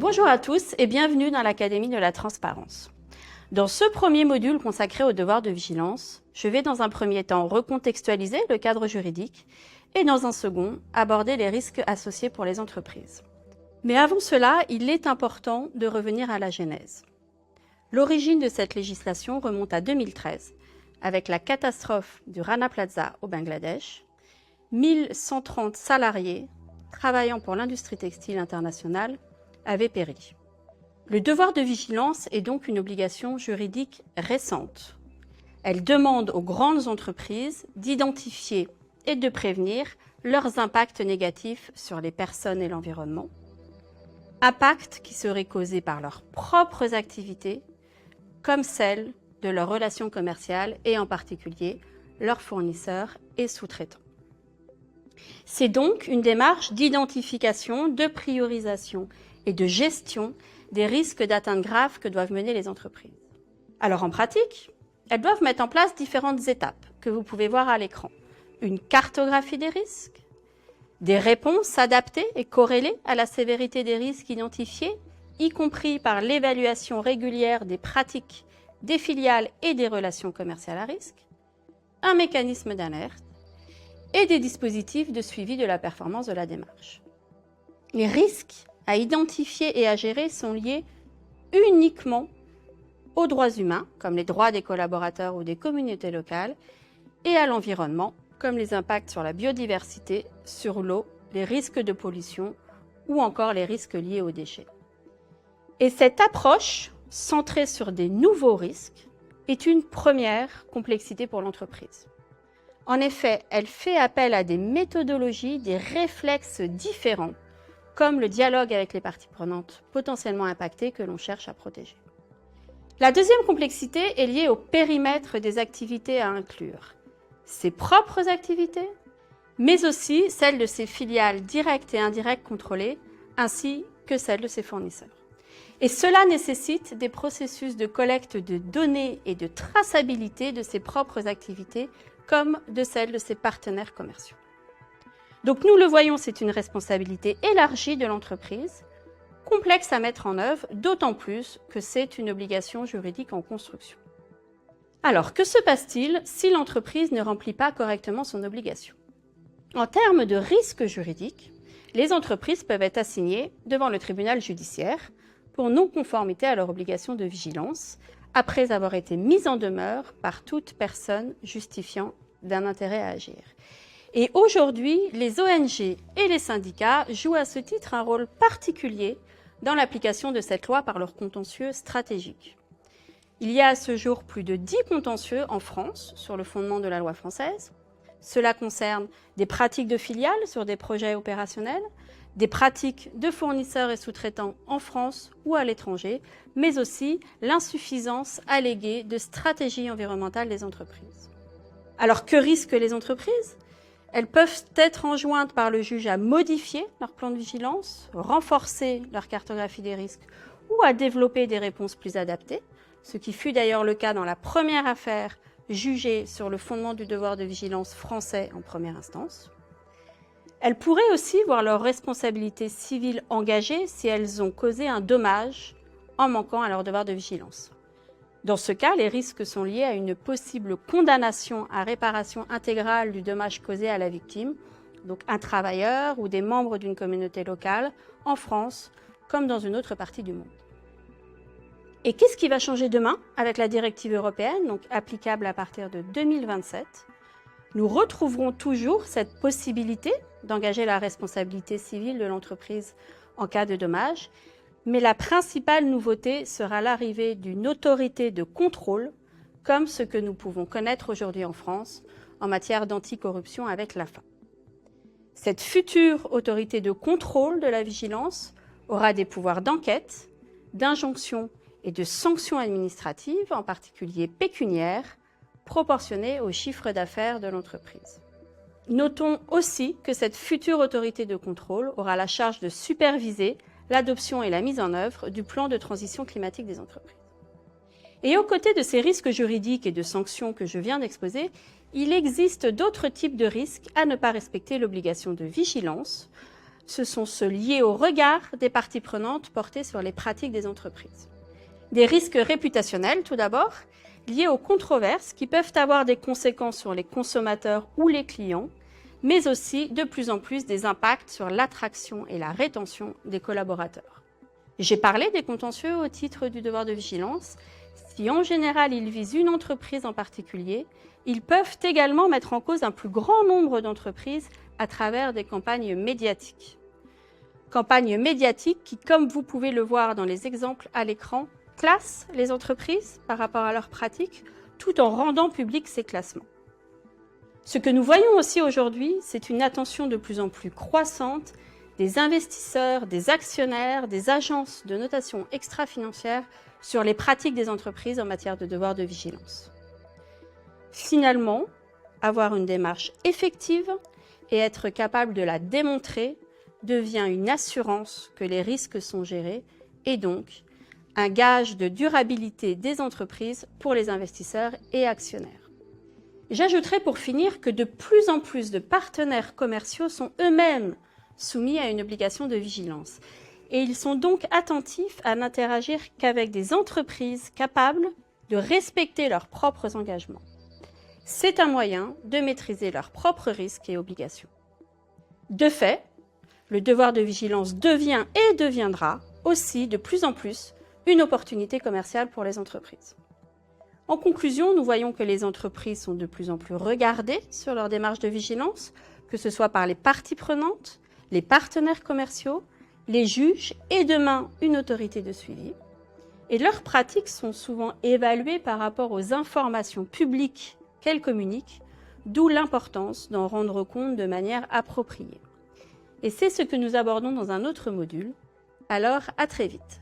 Bonjour à tous et bienvenue dans l'Académie de la Transparence. Dans ce premier module consacré au devoir de vigilance, je vais dans un premier temps recontextualiser le cadre juridique et dans un second aborder les risques associés pour les entreprises. Mais avant cela, il est important de revenir à la genèse. L'origine de cette législation remonte à 2013, avec la catastrophe du Rana Plaza au Bangladesh. 1130 salariés travaillant pour l'industrie textile internationale avaient péri. Le devoir de vigilance est donc une obligation juridique récente. Elle demande aux grandes entreprises d'identifier et de prévenir leurs impacts négatifs sur les personnes et l'environnement, impacts qui seraient causés par leurs propres activités, comme celles de leurs relations commerciales et en particulier leurs fournisseurs et sous-traitants. C'est donc une démarche d'identification, de priorisation et de gestion des risques d'atteinte grave que doivent mener les entreprises. Alors en pratique, elles doivent mettre en place différentes étapes que vous pouvez voir à l'écran. Une cartographie des risques, des réponses adaptées et corrélées à la sévérité des risques identifiés, y compris par l'évaluation régulière des pratiques des filiales et des relations commerciales à risque, un mécanisme d'alerte et des dispositifs de suivi de la performance de la démarche. Les risques à identifier et à gérer sont liés uniquement aux droits humains, comme les droits des collaborateurs ou des communautés locales, et à l'environnement, comme les impacts sur la biodiversité, sur l'eau, les risques de pollution ou encore les risques liés aux déchets. Et cette approche, centrée sur des nouveaux risques, est une première complexité pour l'entreprise. En effet, elle fait appel à des méthodologies, des réflexes différents, comme le dialogue avec les parties prenantes potentiellement impactées que l'on cherche à protéger. La deuxième complexité est liée au périmètre des activités à inclure, ses propres activités, mais aussi celles de ses filiales directes et indirectes contrôlées, ainsi que celles de ses fournisseurs. Et cela nécessite des processus de collecte de données et de traçabilité de ses propres activités, comme de celles de ses partenaires commerciaux. Donc nous le voyons, c'est une responsabilité élargie de l'entreprise, complexe à mettre en œuvre, d'autant plus que c'est une obligation juridique en construction. Alors, que se passe-t-il si l'entreprise ne remplit pas correctement son obligation? En termes de risques juridiques, les entreprises peuvent être assignées devant le tribunal judiciaire pour non-conformité à leur obligation de vigilance, après avoir été mises en demeure par toute personne justifiant d'un intérêt à agir. Et aujourd'hui, les ONG et les syndicats jouent à ce titre un rôle particulier dans l'application de cette loi par leur contentieux stratégique. Il y a à ce jour plus de 10 contentieux en France sur le fondement de la loi française. Cela concerne des pratiques de filiales sur des projets opérationnels, des pratiques de fournisseurs et sous-traitants en France ou à l'étranger, mais aussi l'insuffisance alléguée de stratégies environnementales des entreprises. Alors que risquent les entreprises? Elles peuvent être enjointes par le juge à modifier leur plan de vigilance, renforcer leur cartographie des risques ou à développer des réponses plus adaptées, ce qui fut d'ailleurs le cas dans la première affaire jugée sur le fondement du devoir de vigilance français en première instance. Elles pourraient aussi voir leur responsabilité civile engagée si elles ont causé un dommage en manquant à leur devoir de vigilance. Dans ce cas, les risques sont liés à une possible condamnation à réparation intégrale du dommage causé à la victime, donc un travailleur ou des membres d'une communauté locale, en France comme dans une autre partie du monde. Et qu'est-ce qui va changer demain avec la directive européenne, donc applicable à partir de 2027? Nous retrouverons toujours cette possibilité d'engager la responsabilité civile de l'entreprise en cas de dommage, mais la principale nouveauté sera l'arrivée d'une autorité de contrôle, comme ce que nous pouvons connaître aujourd'hui en France en matière d'anticorruption avec l'AFA. Cette future autorité de contrôle de la vigilance aura des pouvoirs d'enquête, d'injonction et de sanctions administratives, en particulier pécuniaires, proportionnées au chiffre d'affaires de l'entreprise. Notons aussi que cette future autorité de contrôle aura la charge de superviser l'adoption et la mise en œuvre du plan de transition climatique des entreprises. Et aux côtés de ces risques juridiques et de sanctions que je viens d'exposer, il existe d'autres types de risques à ne pas respecter l'obligation de vigilance, ce sont ceux liés au regard des parties prenantes portés sur les pratiques des entreprises. Des risques réputationnels, tout d'abord, liés aux controverses qui peuvent avoir des conséquences sur les consommateurs ou les clients, mais aussi de plus en plus des impacts sur l'attraction et la rétention des collaborateurs. J'ai parlé des contentieux au titre du devoir de vigilance. Si en général ils visent une entreprise en particulier, ils peuvent également mettre en cause un plus grand nombre d'entreprises à travers des campagnes médiatiques. Campagnes médiatiques qui, comme vous pouvez le voir dans les exemples à l'écran, classent les entreprises par rapport à leurs pratiques, tout en rendant publics ces classements. Ce que nous voyons aussi aujourd'hui, c'est une attention de plus en plus croissante des investisseurs, des actionnaires, des agences de notation extra-financière sur les pratiques des entreprises en matière de devoir de vigilance. Finalement, avoir une démarche effective et être capable de la démontrer devient une assurance que les risques sont gérés et donc un gage de durabilité des entreprises pour les investisseurs et actionnaires. J'ajouterai pour finir que de plus en plus de partenaires commerciaux sont eux-mêmes soumis à une obligation de vigilance. Et ils sont donc attentifs à n'interagir qu'avec des entreprises capables de respecter leurs propres engagements. C'est un moyen de maîtriser leurs propres risques et obligations. De fait, le devoir de vigilance devient et deviendra aussi de plus en plus une opportunité commerciale pour les entreprises. En conclusion, nous voyons que les entreprises sont de plus en plus regardées sur leur démarche de vigilance, que ce soit par les parties prenantes, les partenaires commerciaux, les juges et demain une autorité de suivi. Et leurs pratiques sont souvent évaluées par rapport aux informations publiques qu'elles communiquent, d'où l'importance d'en rendre compte de manière appropriée. Et c'est ce que nous abordons dans un autre module. Alors, à très vite.